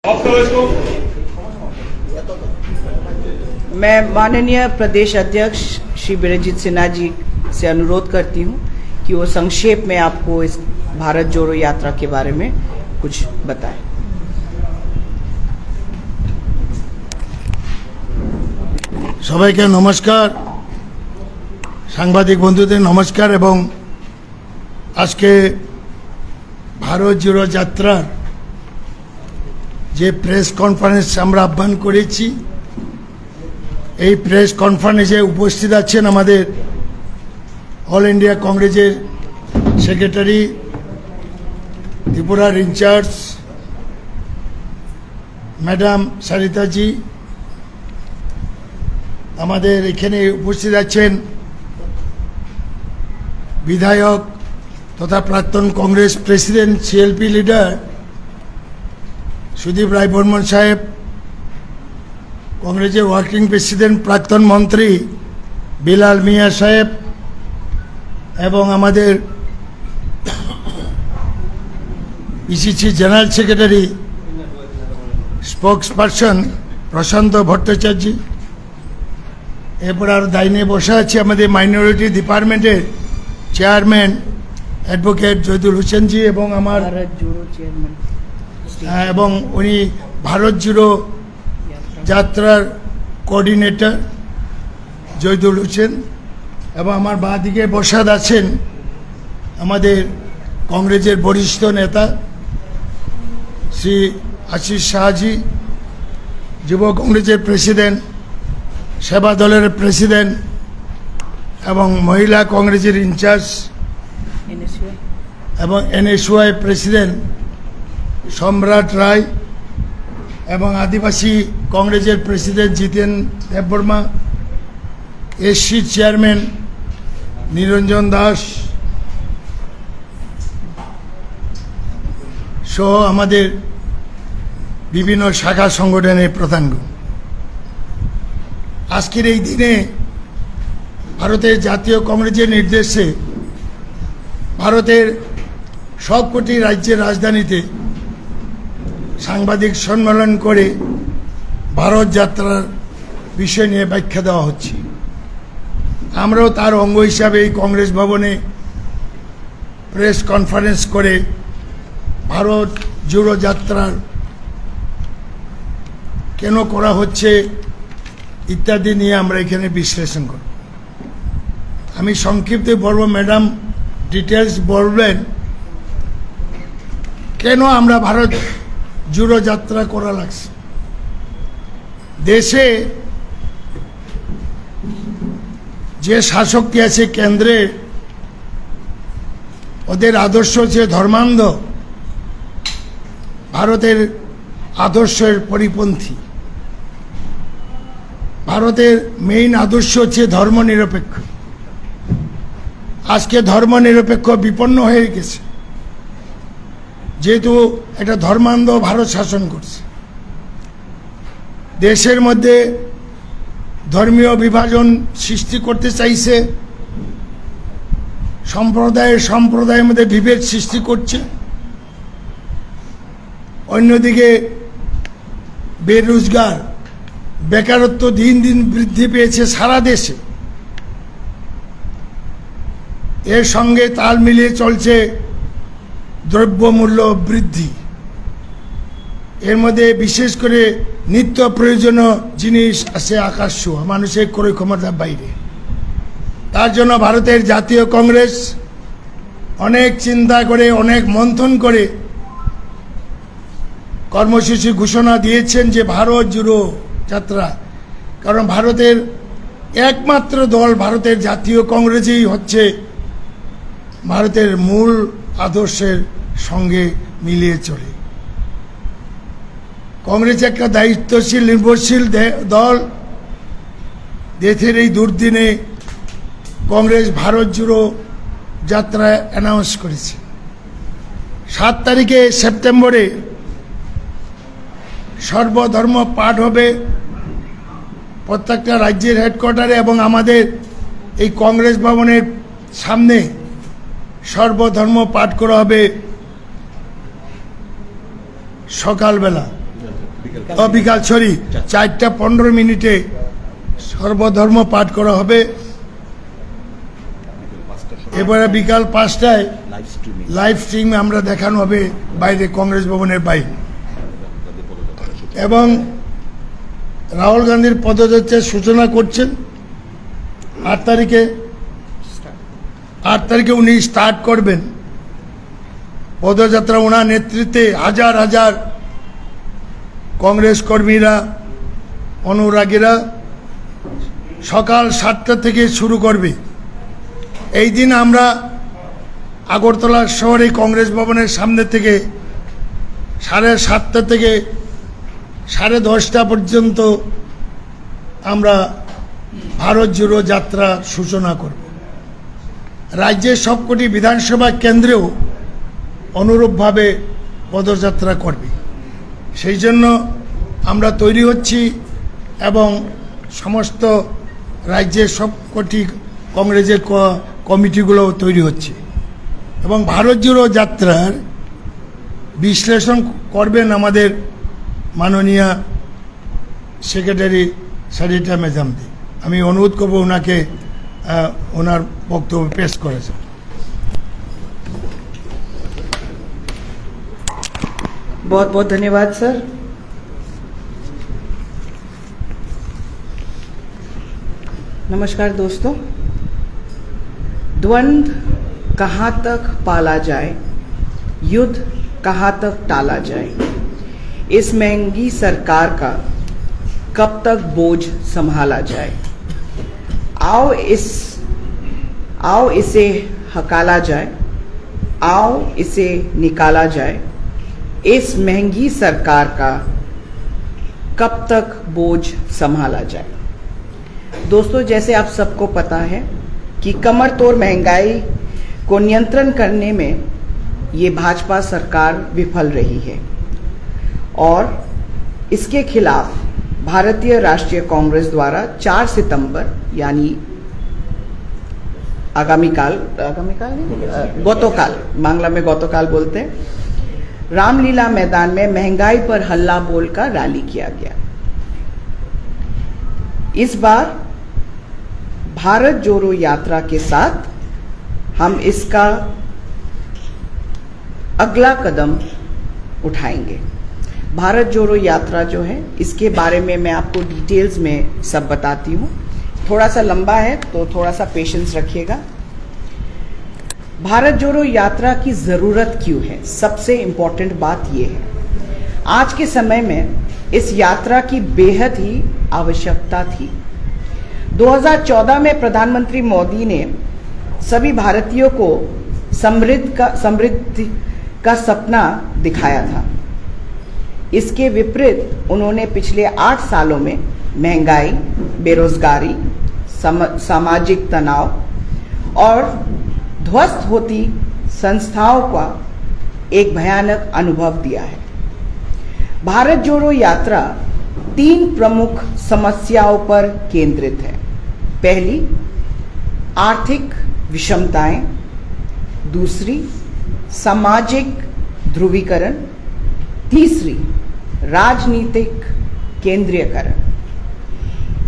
मैं माननीय प्रदेश अध्यक्ष श्री बिरंजीत सिन्हा जी से अनुरोध करती हूं कि वो संक्षेप में आपको इस भारत जोड़ो यात्रा के बारे में कुछ बताएं। সবাইকে নমস্কার, সাংবাদিক বন্ধুদের নমস্কার। এবং আজকে ভারত জোড়ো যাত্রার যে প্রেস কনফারেন্স আমরা আহ্বান করেছি, এই প্রেস কনফারেন্সে উপস্থিত আছেন আমাদের অল ইন্ডিয়া কংগ্রেসের সেক্রেটারি, ত্রিপুরার ইনচার্জ ম্যাডাম সারিতাজি, আমাদের এখানে উপস্থিত আছেন বিধায়ক তথা প্রাক্তন Congress president CLP leader Sudip Roy Barman সাহেব, কংগ্রেসের ওয়ার্কিং প্রেসিডেন্ট প্রাক্তন মন্ত্রী বিলাল মিয়া সাহেব, এবং আমাদের PCC general secretary spokesperson Prashant Bhattacharya. এরপর আর দাইনে বসে আছে আমাদের মাইনরিটি ডিপার্টমেন্টের চেয়ারম্যান অ্যাডভোকেট জয়দুল হোসেনজি, এবং আমার এবং উনি ভারত জোড়ো যাত্রার কোঅর্ডিনেটর জয়দুল হোসেন, এবং আমার বাঁ দিকে বসাদ আছেন আমাদের কংগ্রেসের বরিষ্ঠ নেতা শ্রী আশিস শাহজি, যুব কংগ্রেসের প্রেসিডেন্ট, সেবা দলের প্রেসিডেন্ট এবং মহিলা কংগ্রেসের ইনচার্জ এবং এনএসওয়াই প্রেসিডেন্ট সম্রাট রায়, এবং আদিবাসী কংগ্রেসের প্রেসিডেন্ট জিতেন দেববর্মা, এসসি চেয়ারম্যান নিরঞ্জন দাস সহ আমাদের বিভিন্ন শাখা সংগঠনের প্রধানগণ। আজকের এই দিনে ভারতের জাতীয় কংগ্রেসের নির্দেশে ভারতের সবকটি রাজ্যের রাজধানীতে সাংবাদিক সম্মেলন করে ভারত যাত্রার বিষয় নিয়ে ব্যাখ্যা দেওয়া হচ্ছে। আমরাও তার অঙ্গ হিসাবে এই কংগ্রেস ভবনে প্রেস কনফারেন্স করে ভারত জোড়ো যাত্রার কেন করা হচ্ছে ইত্যাদি নিয়ে আমরা এখানে বিশ্লেষণ করব। আমি সংক্ষিপ্ত বলবো, ম্যাডাম ডিটেলস বলবেন কেন আমরা ভারত জোড়ো যাত্রা করা লাগছে। দেশে যে শাসকটি আছে কেন্দ্রে, ওদের আদর্শ হচ্ছে ধর্মান্ধ, ভারতের আদর্শের পরিপন্থী। ভারতের মেইন আদর্শ হচ্ছে ধর্মনিরপেক্ষ। আজকে ধর্মনিরপেক্ষ বিপন্ন হয়ে গেছে, যেহেতু একটা ধর্মান্ধ ভারত শাসন করছে। দেশের মধ্যে ধর্মীয় বিভাজন সৃষ্টি করতে চাইছে, সম্প্রদায়ের মধ্যে বিভেদ সৃষ্টি করছে। অন্যদিকে বেরোজগার, বেকারত্ব দিন দিন বৃদ্ধি পেয়েছে সারা দেশে। এর সঙ্গে তাল মিলিয়ে চলছে দ্রব্যমূল্য বৃদ্ধি। এর মধ্যে বিশেষ করে নিত্য প্রয়োজনীয় জিনিস আছে আকাশ ছোঁয়া, মানুষের ক্রয় ক্ষমতার বাইরে। তার জন্য ভারতের জাতীয় কংগ্রেস অনেক চিন্তা করে, অনেক মন্থন করে কর্মসূচি ঘোষণা দিয়েছেন যে ভারত জোড়ো যাত্রা। কারণ ভারতের একমাত্র দল ভারতের জাতীয় কংগ্রেসই হচ্ছে ভারতের মূল আদর্শের সঙ্গে মিলিয়ে চলে। কংগ্রেস একটা দায়িত্বশীল নির্ভরশীল দল। দেশের এই দুর্দিনে কংগ্রেস ভারত জোড়ো যাত্রা অ্যানাউন্স করেছে। 7 তারিখে সেপ্টেম্বরে সর্বধর্ম পাঠ হবে প্রত্যেকটা রাজ্যের হেডকোয়ার্টারে, এবং আমাদের এই কংগ্রেস ভবনের সামনে সর্বধর্ম পাঠ করা হবে সকালবেলা। বিকাল 4:15 সর্বধর্ম পাঠ করা হবে। এবারে বিকাল 5টায় লাইভ স্ট্রিমে আমরা দেখানো হবে বাইরে, কংগ্রেস ভবনের বাইরে। এবং রাহুল গান্ধীর পদযাত্রার সূচনা করছেন 8 তারিখে উনি স্টার্ট করবেন পদযাত্রা। ওনার নেতৃত্বে হাজার হাজার কংগ্রেস কর্মীরা, অনুরাগীরা সকাল 7টা থেকে শুরু করবে। এই দিন আমরা আগরতলা শহরে কংগ্রেস ভবনের সামনে থেকে 7:30 থেকে 10:30 পর্যন্ত আমরা ভারত জোড়ো যাত্রা সূচনা করব। রাজ্যের সবকটি বিধানসভা কেন্দ্রেও অনুরূপভাবে পদযাত্রা করবে। সেই জন্য আমরা তৈরি হচ্ছি এবং সমস্ত রাজ্যের সবকটি কংগ্রেসের কমিটিগুলো তৈরি হচ্ছে। এবং ভারত জোড়ো যাত্রার বিশ্লেষণ করবেন আমাদের মাননীয় সেক্রেটারি সারিটা মেজামদি। আমি অনুরোধ করব ওনাকে ওনার বক্তব্য পেশ করেছেন। बहुत बहुत धन्यवाद सर। नमस्कार दोस्तों। द्वंद्व कहाँ तक पाला जाए, युद्ध कहाँ तक टाला जाए, इस महंगी सरकार का कब तक बोझ संभाला जाए। आओ इसे हकाला जाए, आओ इसे निकाला जाए। इस महंगी सरकार का कब तक बोझ संभाला जाए। दोस्तों, जैसे आप सबको पता है कि कमर तोड़ महंगाई को नियंत्रण करने में ये भाजपा सरकार विफल रही है और इसके खिलाफ भारतीय राष्ट्रीय कांग्रेस द्वारा 4 सितंबर यानी गतकाल, बांग्ला में गतकाल बोलते हैं, रामलीला मैदान में महंगाई पर हल्ला बोलकर रैली किया गया। इस बार भारत जोड़ो यात्रा के साथ हम इसका अगला कदम उठाएंगे। भारत जोड़ो यात्रा जो है, इसके बारे में मैं आपको डिटेल्स में सब बताती हूँ। थोड़ा सा लंबा है तो थोड़ा सा पेशेंस रखिएगा। भारत जोड़ो यात्रा की ज़रूरत क्यों है, सबसे इम्पोर्टेंट बात यह है। आज के समय में इस यात्रा की बेहद ही आवश्यकता थी। 2014 में प्रधानमंत्री मोदी ने सभी भारतीयों को समृद्धि का सपना दिखाया था। इसके विपरीत उन्होंने पिछले 8 सालों में महंगाई, बेरोजगारी, सामाजिक तनाव और ध्वस्त होती संस्थाओं का एक भयानक अनुभव दिया है। भारत जोड़ो यात्रा 3 प्रमुख समस्याओं पर केंद्रित है। पहली, आर्थिक विषमताएं, दूसरी सामाजिक ध्रुवीकरण, तीसरी राजनीतिक केंद्रीयकरण।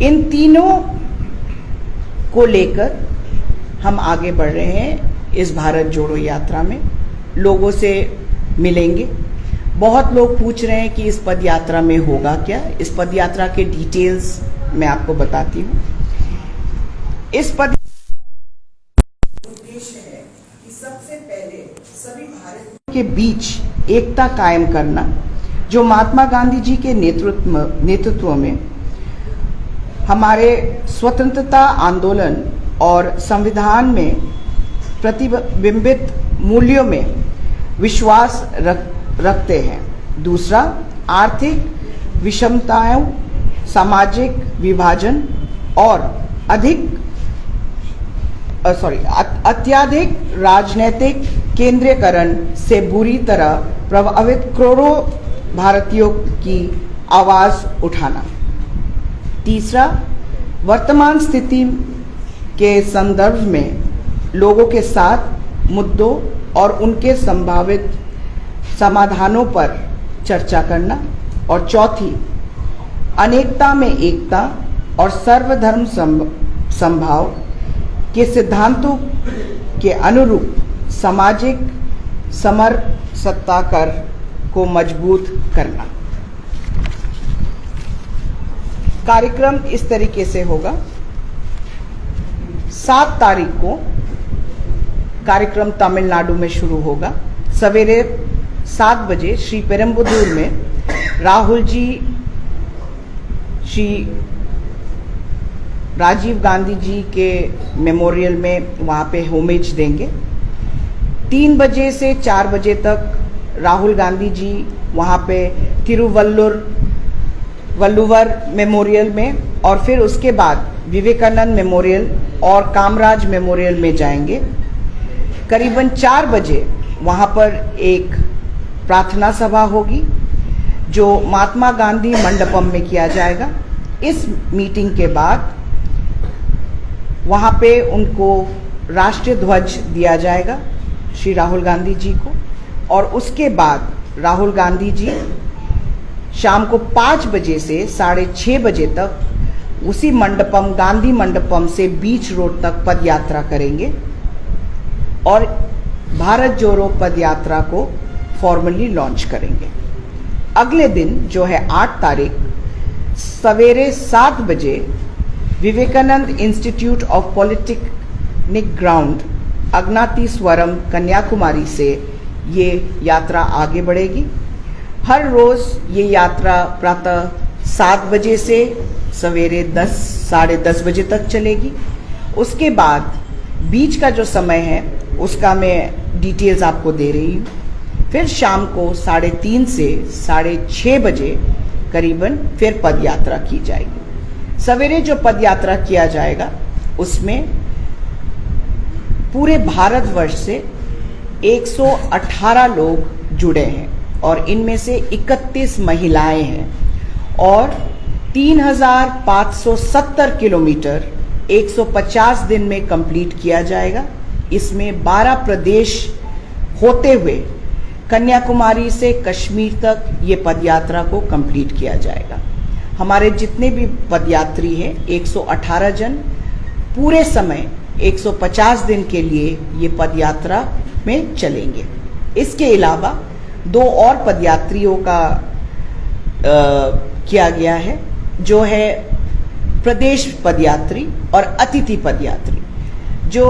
इन तीनों को लेकर हम आगे बढ़ रहे हैं। इस भारत जोड़ो यात्रा में लोगों से मिलेंगे। बहुत लोग पूछ रहे हैं कि इस पद यात्रा में होगा क्या। इस पद यात्रा के डिटेल्स मैं आपको बताती हूँ। इस पद उद्देश्य है कि सबसे पहले सभी भारतीयों के बीच एकता कायम करना, जो महात्मा गांधी जी के नेतृत्व में हमारे स्वतंत्रता आंदोलन और संविधान में प्रतिबिंबित मूल्यों में विश्वास रखते हैं। दूसरा, आर्थिक विषमताओं, सामाजिक विभाजन और अत्याधिक राजनीतिक केंद्रीयकरण से बुरी तरह प्रभावित करोड़ों भारतीयों की आवाज उठाना। तीसरा, वर्तमान स्थिति के संदर्भ में लोगों के साथ मुद्दों और उनके संभावित समाधानों पर चर्चा करना। और चौथी, अनेकता में एकता और सर्वधर्म समभाव के सिद्धांतों के अनुरूप सामाजिक समरसता कर को मजबूत करना। कार्यक्रम इस तरीके से होगा। 7 तारीख को कार्यक्रम तमिलनाडु में शुरू होगा। सवेरे 7 बजे श्री पेरम्बदूर में राहुल जी श्री राजीव गांधी जी के मेमोरियल में वहाँ पे होमेज देंगे। 3 बजे से 4 बजे तक राहुल गांधी जी वहाँ पे वल्लुवर मेमोरियल में, और फिर उसके बाद विवेकानंद मेमोरियल और कामराज मेमोरियल में जाएंगे। करीबन 4 बजे वहाँ पर एक प्रार्थना सभा होगी जो महात्मा गांधी मंडपम में किया जाएगा। इस मीटिंग के बाद वहाँ पे उनको राष्ट्रीय ध्वज दिया जाएगा श्री राहुल गांधी जी को, और उसके बाद राहुल गांधी जी शाम को 5 बजे से 6:30 बजे तक उसी मंडपम, गांधी मंडपम से बीच रोड तक पद यात्रा करेंगे और भारत जोड़ो पद यात्रा को फॉर्मली लॉन्च करेंगे। अगले दिन जो है 8 तारीख सवेरे 7 बजे Vivekananda institute of polytechnic ground Agnateeswaram Kanyakumari से ये यात्रा आगे बढ़ेगी। हर रोज ये यात्रा प्रातः 7 बजे से सवेरे 10-10:30 बजे तक चलेगी। उसके बाद बीच का जो समय है उसका मैं डिटेल्स आपको दे रही हूँ। फिर शाम को 3:30 से 6:30 बजे करीबन फिर पद यात्रा की जाएगी। सवेरे जो पद यात्रा किया जाएगा उसमें पूरे भारतवर्ष से 118 लोग जुड़े हैं और इनमें से 31 महिलाएं हैं और 3,570 किलोमीटर 150 दिन में कंप्लीट किया जाएगा। इसमें 12 प्रदेश होते हुए कन्याकुमारी से कश्मीर तक ये पदयात्रा को कंप्लीट किया जाएगा। हमारे जितने भी पदयात्री हैं 118 जन पूरे समय 150 दिन के लिए ये पदयात्रा में चलेंगे। इसके अलावा 2 और पदयात्रियों का किया गया है जो है प्रदेश पदयात्री और अतिथि पदयात्री। जो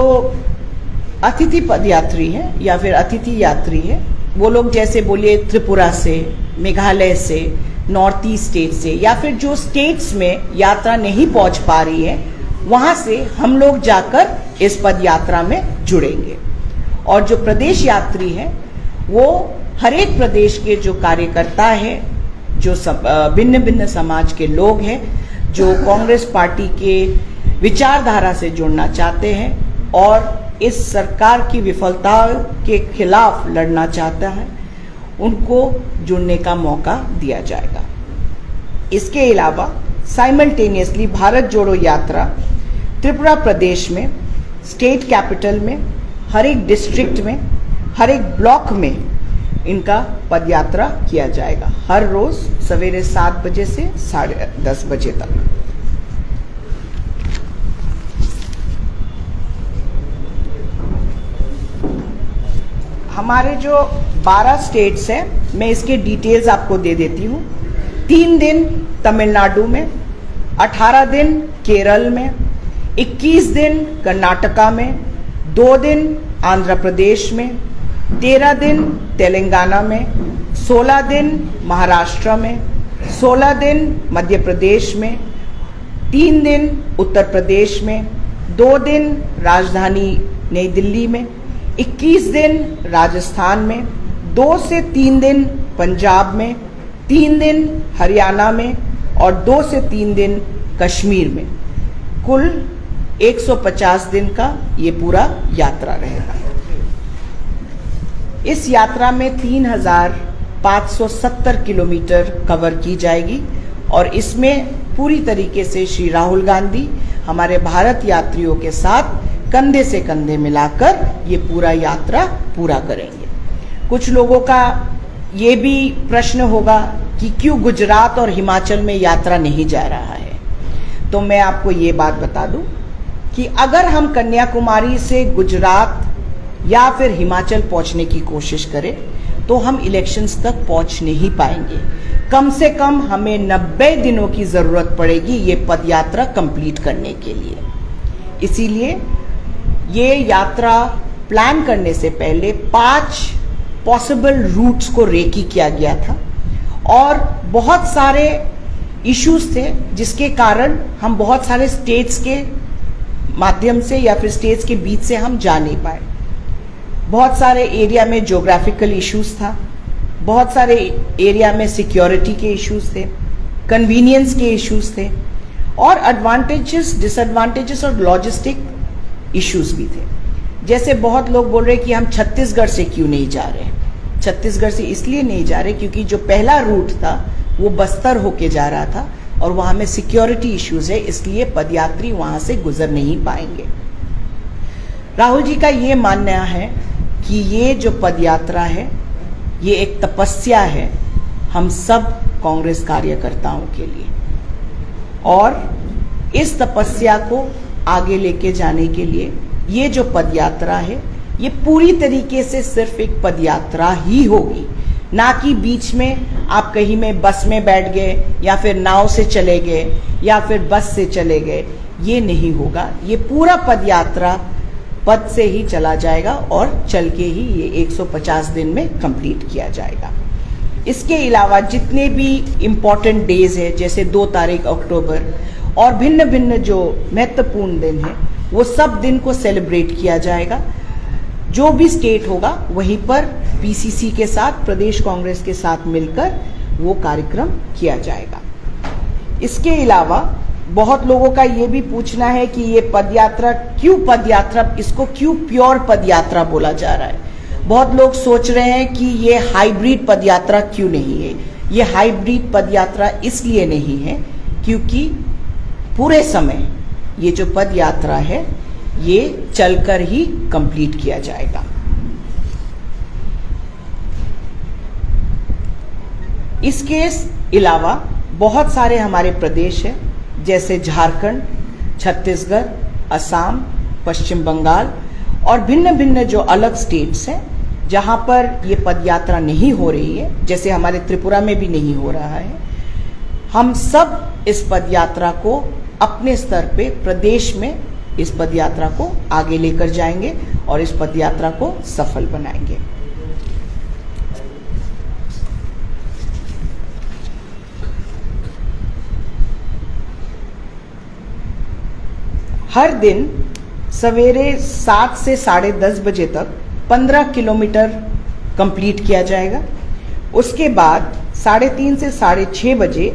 अतिथि पदयात्री हैं या फिर अतिथि यात्री हैं वो लोग जैसे बोलिए त्रिपुरा से, मेघालय से, नॉर्थ ईस्ट स्टेट से या फिर जो स्टेट्स में यात्रा नहीं पहुंच पा रही है वहां से हम लोग जाकर इस पद यात्रा में जुड़ेंगे। और जो प्रदेश यात्री हैं वो हर एक प्रदेश के जो कार्यकर्ता है, जो भिन्न भिन्न समाज के लोग हैं, जो कांग्रेस पार्टी के विचारधारा से जुड़ना चाहते हैं और इस सरकार की विफलताओं के खिलाफ लड़ना चाहता है, उनको जुड़ने का मौका दिया जाएगा। इसके अलावा साइमल्टेनियसली भारत जोड़ो यात्रा त्रिपुरा प्रदेश में, स्टेट कैपिटल में, हर एक डिस्ट्रिक्ट में, हर एक ब्लॉक में इनका पदयात्रा किया जाएगा हर रोज सवेरे 7 बजे से 10:30 बजे तक। हमारे जो 12 स्टेट्स हैं मैं इसके डिटेल्स आपको दे देती हूँ। 3 दिन तमिलनाडु में, 18 दिन केरल में, 21 दिन कर्नाटका में, 2 दिन आंध्र प्रदेश में, 13 दिन तेलंगाना में, 16 दिन महाराष्ट्र में, 16 दिन मध्य प्रदेश में, 3 दिन उत्तर प्रदेश में, 2 दिन राजधानी नई दिल्ली में, 21 दिन राजस्थान में, 2 से 3 दिन पंजाब में, 3 दिन हरियाणा में और 2 से 3 दिन कश्मीर में। कुल 150 दिन का ये पूरा यात्रा रहेगा। इस यात्रा में 3,570 किलोमीटर कवर की जाएगी और इसमें पूरी तरीके से श्री राहुल गांधी हमारे भारत यात्रियों के साथ कंधे से कंधे मिलाकर ये पूरा यात्रा पूरा करेंगे। कुछ लोगों का ये भी प्रश्न होगा कि कि क्यों गुजरात और हिमाचल में यात्रा नहीं जा रहा है, तो मैं आपको ये बात बता दूं कि अगर हम कन्याकुमारी से गुजरात या फिर हिमाचल पहुंचने की कोशिश करें तो हम इलेक्शंस तक पहुंच नहीं पाएंगे। कम से कम हमें 90 दिनों की जरूरत पड़ेगी ये पदयात्रा कंप्लीट करने के लिए। इसीलिए ये यात्रा प्लान करने से पहले 5 पॉसिबल रूट्स को रेकी किया गया था और बहुत सारे इश्यूज थे जिसके कारण हम बहुत सारे स्टेट्स के माध्यम से या फिर स्टेट्स के बीच से हम जा नहीं पाए। बहुत सारे एरिया में ज्योग्राफिकल इश्यूज था, बहुत सारे एरिया में सिक्योरिटी के इश्यूज थे, कन्वीनियंस के इश्यूज थे और एडवांटेजेस डिसएडवांटेजेस और लॉजिस्टिक इश्यूज भी थे। जैसे बहुत लोग बोल रहे कि हम छत्तीसगढ़ से क्यों नहीं जा रहे। छत्तीसगढ़ से इसलिए नहीं जा रहे क्योंकि जो पहला रूट था वो बस्तर होके जा रहा था और वहां में सिक्योरिटी इश्यूज है, इसलिए पदयात्री वहां से गुजर नहीं पाएंगे। राहुल जी का ये मानना है कि ये जो पदयात्रा है ये एक तपस्या है हम सब कांग्रेस कार्यकर्ताओं के लिए, और इस तपस्या को आगे लेके जाने के लिए ये जो पदयात्रा है ये पूरी तरीके से सिर्फ एक पदयात्रा ही होगी, ना कि बीच में आप कहीं में बस में बैठ गए या फिर नाव से चले गए या फिर बस से चले गए, ये नहीं होगा। ये पूरा पदयात्रा पद से ही चला जाएगा और चल के ही ये 150 दिन में कंप्लीट किया जाएगा। इसके अलावा जितने भी इम्पोर्टेंट डेज है जैसे 2 तारीख अक्टूबर और भिन्न भिन्न जो महत्वपूर्ण दिन है वो सब दिन को सेलिब्रेट किया जाएगा। जो भी स्टेट होगा वहीं पर पीसीसी के साथ, प्रदेश कांग्रेस के साथ मिलकर वो कार्यक्रम किया जाएगा। इसके अलावा बहुत लोगों का ये भी पूछना है कि ये पदयात्रा क्यों पदयात्रा, इसको क्यों प्योर पदयात्रा बोला जा रहा है। बहुत लोग सोच रहे हैं कि ये हाइब्रिड पदयात्रा क्यों नहीं है। ये हाइब्रिड पदयात्रा इसलिए नहीं है क्योंकि पूरे समय ये जो पदयात्रा है ये चलकर ही कंप्लीट किया जाएगा। इसके अलावा बहुत सारे हमारे प्रदेश हैं जैसे झारखंड, छत्तीसगढ़, असम, पश्चिम बंगाल और भिन्न भिन्न जो अलग स्टेट्स हैं जहां पर ये पदयात्रा नहीं हो रही है, जैसे हमारे त्रिपुरा में भी नहीं हो रहा है। हम सब इस पदयात्रा को अपने स्तर पे प्रदेश में इस पदयात्रा को आगे लेकर जाएंगे और इस पदयात्रा को सफल बनाएंगे। हर दिन सवेरे 7 से 10:30 बजे तक 15 किलोमीटर कंप्लीट किया जाएगा। उसके बाद 3:30 से 6:30 बजे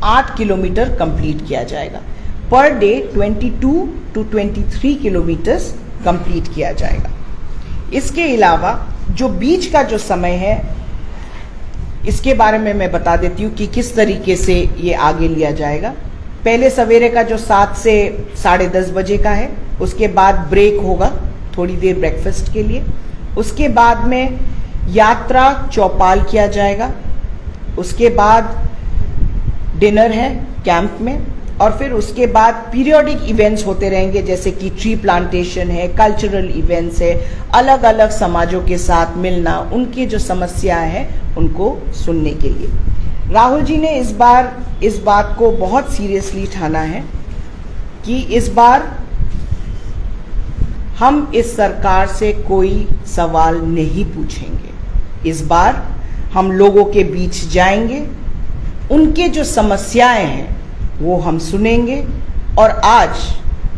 8 किलोमीटर कंप्लीट किया जाएगा। Per day 22 to 23 kilometres complete किया जाएगा। इसके अलावा जो बीच का जो समय है इसके बारे में मैं बता देती हूँ कि किस तरीके से ये आगे लिया जाएगा। पहले सवेरे का जो 7 से 10:30 बजे का है, उसके बाद ब्रेक होगा थोड़ी देर ब्रेकफास्ट के लिए। उसके बाद में यात्रा चौपाल किया जाएगा। उसके बाद डिनर है कैंप में और फिर उसके बाद पीरियोडिक इवेंट्स होते रहेंगे जैसे कि ट्री प्लांटेशन है, कल्चरल इवेंट्स है, अलग अलग समाजों के साथ मिलना, उनकी जो समस्याएं हैं उनको सुनने के लिए। राहुल जी ने इस बार इस बात को बहुत सीरियसली ठाना है कि इस बार हम इस सरकार से कोई सवाल नहीं पूछेंगे। इस बार हम लोगों के बीच जाएंगे, उनके जो समस्याएं हैं वो हम सुनेंगे। और आज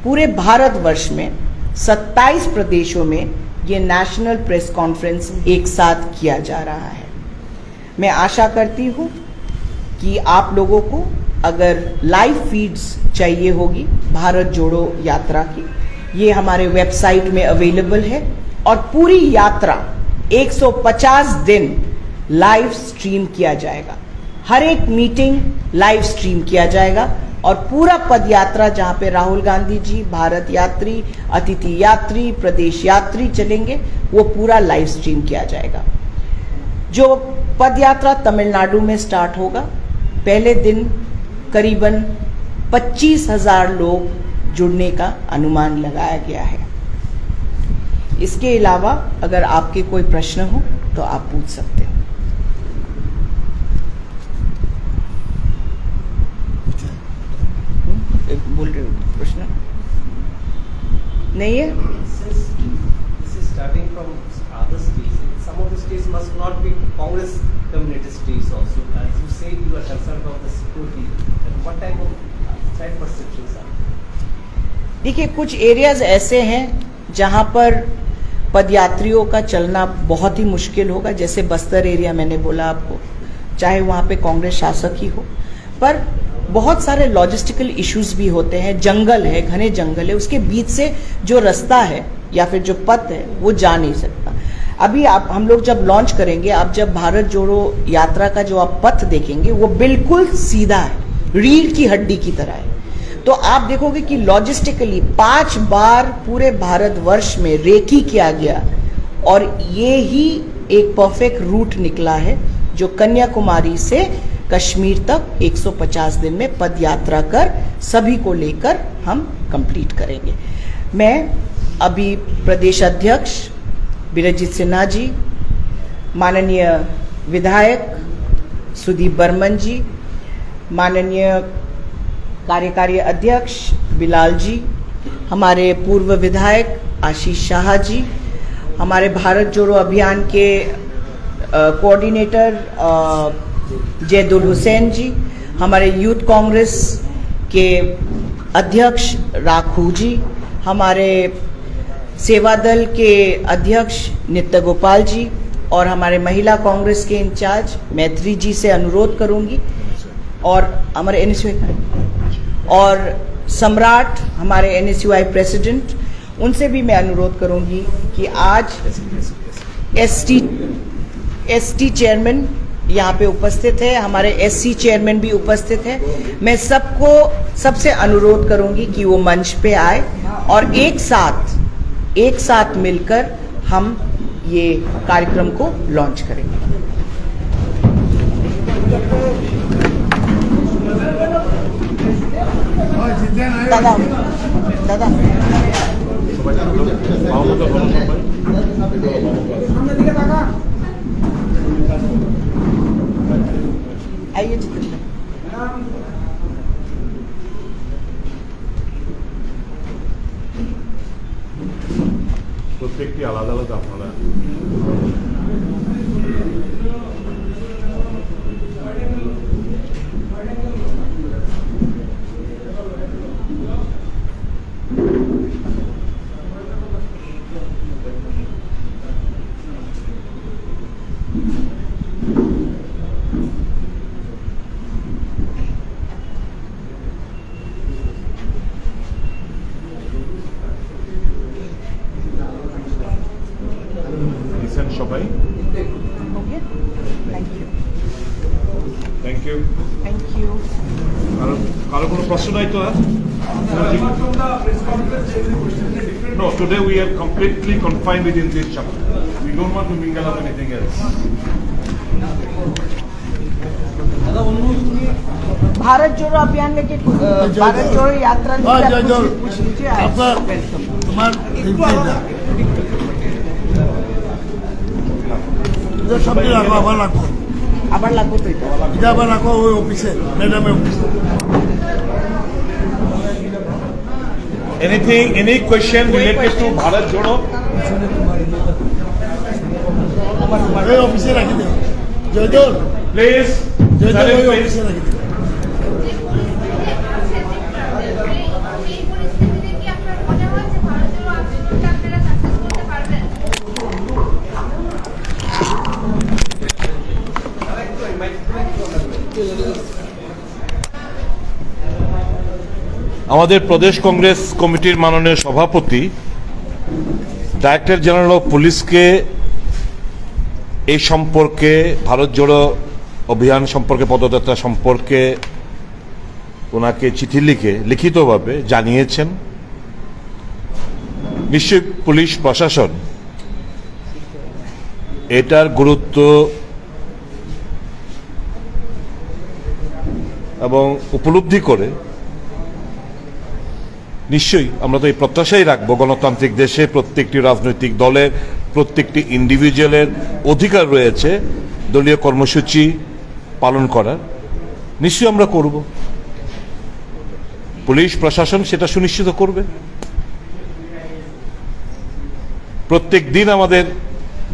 पूरे भारतवर्ष में 27 प्रदेशों में ये नेशनल प्रेस कॉन्फ्रेंस एक साथ किया जा रहा है। मैं आशा करती हूँ कि आप लोगों को अगर लाइव फीड्स चाहिए होगी भारत जोड़ो यात्रा की, ये हमारे वेबसाइट में अवेलेबल है और पूरी यात्रा 150 दिन लाइव स्ट्रीम किया जाएगा। हर एक मीटिंग लाइव स्ट्रीम किया जाएगा और पूरा पद यात्रा जहां पे राहुल गांधी जी, भारत यात्री, अतिथि यात्री, प्रदेश यात्री चलेंगे, वो पूरा लाइव स्ट्रीम किया जाएगा। जो पद यात्रा तमिलनाडु में स्टार्ट होगा पहले दिन करीबन 25,000 लोग जुड़ने का अनुमान लगाया गया है। इसके अलावा अगर आपके कोई प्रश्न हो तो आप पूछ सकते हो। बोल रहे हो प्रश्न नहीं है? This is starting from other states. Some of the states must not be Congress dominated states also. As you say, you are concerned about the security. And what type of threat perceptions are? देखिए, कुछ areas ऐसे हैं जहां पर पदयात्रियों का चलना बहुत ही मुश्किल होगा, जैसे बस्तर एरिया मैंने बोला आपको, चाहे वहां पे कांग्रेस शासक ही हो, पर बहुत सारे लॉजिस्टिकल इश्यूज भी होते हैं। जंगल है, घने जंगल है, उसके बीच से जो रास्ता है या फिर जो पथ है वो जा नहीं सकता। अभी हम लोग जब लॉन्च करेंगे, आप जब भारत जोड़ो यात्रा का जो आप पथ देखेंगे वो बिल्कुल सीधा है, रीढ़ की हड्डी की तरह है। तो आप देखोगे कि लॉजिस्टिकली 5 बार पूरे भारतवर्ष में रेकी किया गया और ये ही एक परफेक्ट रूट निकला है जो कन्याकुमारी से कश्मीर तक 150 दिन में पद यात्रा कर सभी को लेकर हम कंप्लीट करेंगे। मैं अभी प्रदेश अध्यक्ष बीरजीत सिन्हा जी, माननीय विधायक सुदीप बर्मन जी, माननीय कार्यकारी अध्यक्ष बिलाल जी, हमारे पूर्व विधायक आशीष शाह जी, हमारे भारत जोड़ो अभियान के कोऑर्डिनेटर जैदुल हुसैन जी, हमारे यूथ कांग्रेस के अध्यक्ष राखू जी, हमारे सेवा दल के अध्यक्ष नित्य गोपाल जी और हमारे महिला कांग्रेस के इंचार्ज मैत्री जी से अनुरोध करूंगी और हमारे एनएसयूआई और सम्राट हमारे एनएसयूआई प्रेसिडेंट, उनसे भी मैं अनुरोध करूंगी कि आज एसटी चेयरमैन यहाँ पे उपस्थित है, हमारे एससी चेयरमैन भी उपस्थित है। मैं सबसे अनुरोध करूंगी कि वो मंच पे आए और एक साथ मिलकर हम ये कार्यक्रम को लॉन्च करेंगे। दादा आइए जितेंद्र। প্রত্যেকটি আলাদা আলাদা আপনারা সবাই থ্যাংক ইউ কারো কোনো প্রশ্ন নাই তো? No, today we are completely confined within this chapter. We don't want to mingle up anything else. Bharat जोड़ो अभियान में भारत जोड़ो यात्रा पूछ लीजिए। আবার লাগবো তো এটা আবার রাখো ওই অফিসে ম্যাডামের অফিসে। Any question related to Bharat Jodo? ওই অফিসে রাখি দেব জয়দুল, Please, জয়দুল ওই অফিসে রাখি দেব। আমাদের প্রদেশ কংগ্রেস কমিটির মাননীয় সভাপতি ডাইরেক্টর জেনারেল অফ পুলিশকে এই সম্পর্কে, ভারত জোড়ো অভিযান সম্পর্কে, পদযাত্রা সম্পর্কে ওনাকে চিঠি লিখে লিখিতভাবে জানিয়েছেন। নিশ্চয়ই পুলিশ প্রশাসন এটার গুরুত্ব এবং উপলব্ধি করে নিশ্চয়ই আমরা তো এই প্রত্যাশাই রাখবো, গণতান্ত্রিক দেশে প্রত্যেকটি রাজনৈতিক দলের প্রত্যেকটি ইন্ডিভিজুয়ালের অধিকার রয়েছে দলীয় কর্মসূচি পালন করার। নিশ্চয়ই আমরা করব, পুলিশ প্রশাসন সেটা সুনিশ্চিত করবে। প্রত্যেক দিন আমাদের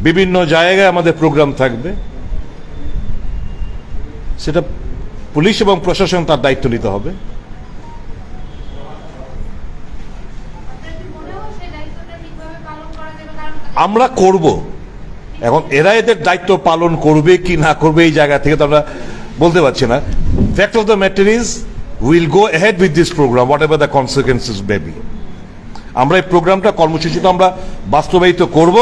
বিভিন্ন জায়গায় আমাদের প্রোগ্রাম থাকবে, সেটা পুলিশ এবং প্রশাসন তার দায়িত্ব নিতে হবে। আমরা করব, এখন এরা এদের দায়িত্ব পালন করবে কি না করবে এই জায়গা থেকে তো আমরা বলতে পারছি না। Fact of the matter is will go ahead with this program whatever the consequences may be. আমরা এই প্রোগ্রামটা কর্মসূচিটা আমরা বাস্তবায়িত করব।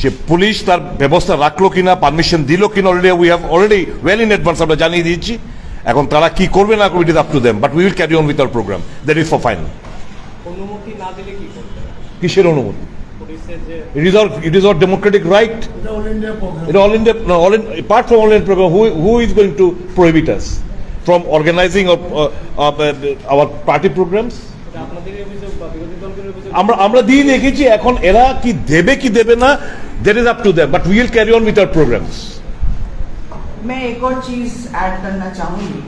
সে পুলিশ তার ব্যবস্থা রাখলো কিনা, পারমিশন দিল কিনা, we have already well in advance আমরা জানিয়ে দিয়েছি। এখন তারা কি করবে না করবে it is up to them, but we will carry on with our program, that is for final. অনুমতি না দিলে কি করবে? কিসের অনুমতি? পুলিশের যে It is our democratic right. এটা all India program. It all India, no, apart from all India program, who is going to prohibit us from organizing our party programs? এটা আপনাদের অভিযোগ বা বিরোধী দলের অভিযোগ? আমরা দিয়ে দেখেছি, এখন এরা কি দেবে কি দেবে না, that is up to them, but we will carry on with our programs. मैं एक और चीज ऐड करना चाहूंगी।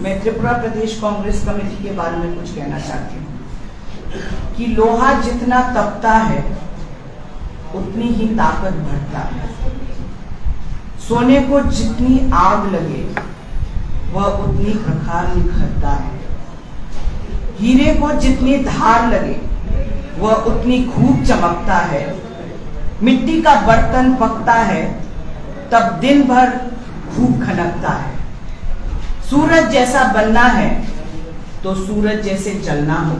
मैं त्रिपुरा प्रदेश कांग्रेस कमेटी के बारे में कुछ कहना चाहती हूँ कि लोहा जितना तपता है उतनी ही ताकत बढ़ता है। सोने को जितनी आग लगे वह उतनी प्रखर निखरता है। हीरे को जितनी धार लगे वह उतनी खूब चमकता है। मिट्टी का बर्तन पकता है तब दिन भर खूब खनकता है। सूरज जैसा बनना है तो सूरज जैसे जलना हो।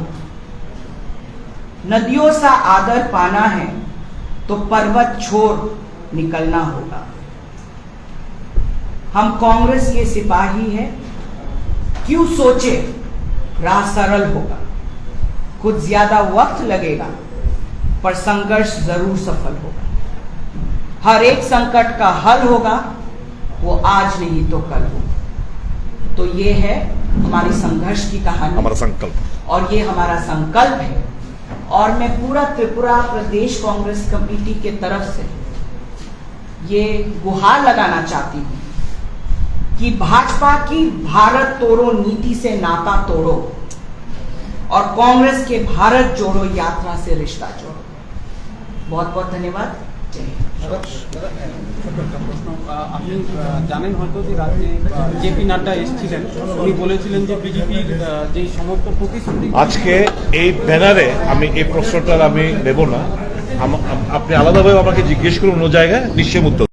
नदियों सा आदर पाना है तो पर्वत छोड़ निकलना होगा। हम कांग्रेस के सिपाही हैं, क्यों सोचे राह सरल होगा। कुछ ज्यादा वक्त लगेगा पर संघर्ष जरूर सफल होगा। हर एक संकट का हल होगा, वो आज नहीं तो कल होगा। तो ये है हमारी संघर्ष की कहानी, हमारा संकल्प, और ये हमारा संकल्प है। और मैं पूरा त्रिपुरा प्रदेश कांग्रेस कमेटी के तरफ से ये गुहार लगाना चाहती हूँ कि भाजपा की भारत तोड़ो नीति से नाता तोड़ो और कांग्रेस के भारत जोड़ो यात्रा से रिश्ता जोड़ो। बहुत बहुत धन्यवाद। जय हिंद। প্রশ্ন, আপনি জানেন হয়তো যে রাজ্যে জেপি নাড্ডা এসেছিলেন, উনি বলেছিলেন যে বিজেপির যে সমস্ত প্রতিশ্রুতি আজকে এই ব্যানারে আমি এই প্রশ্নটা আমি নেব না, আপনি আলাদাভাবে আমাকে জিজ্ঞেস করুন অন্য জায়গায়, নিশ্চয়ই উত্তর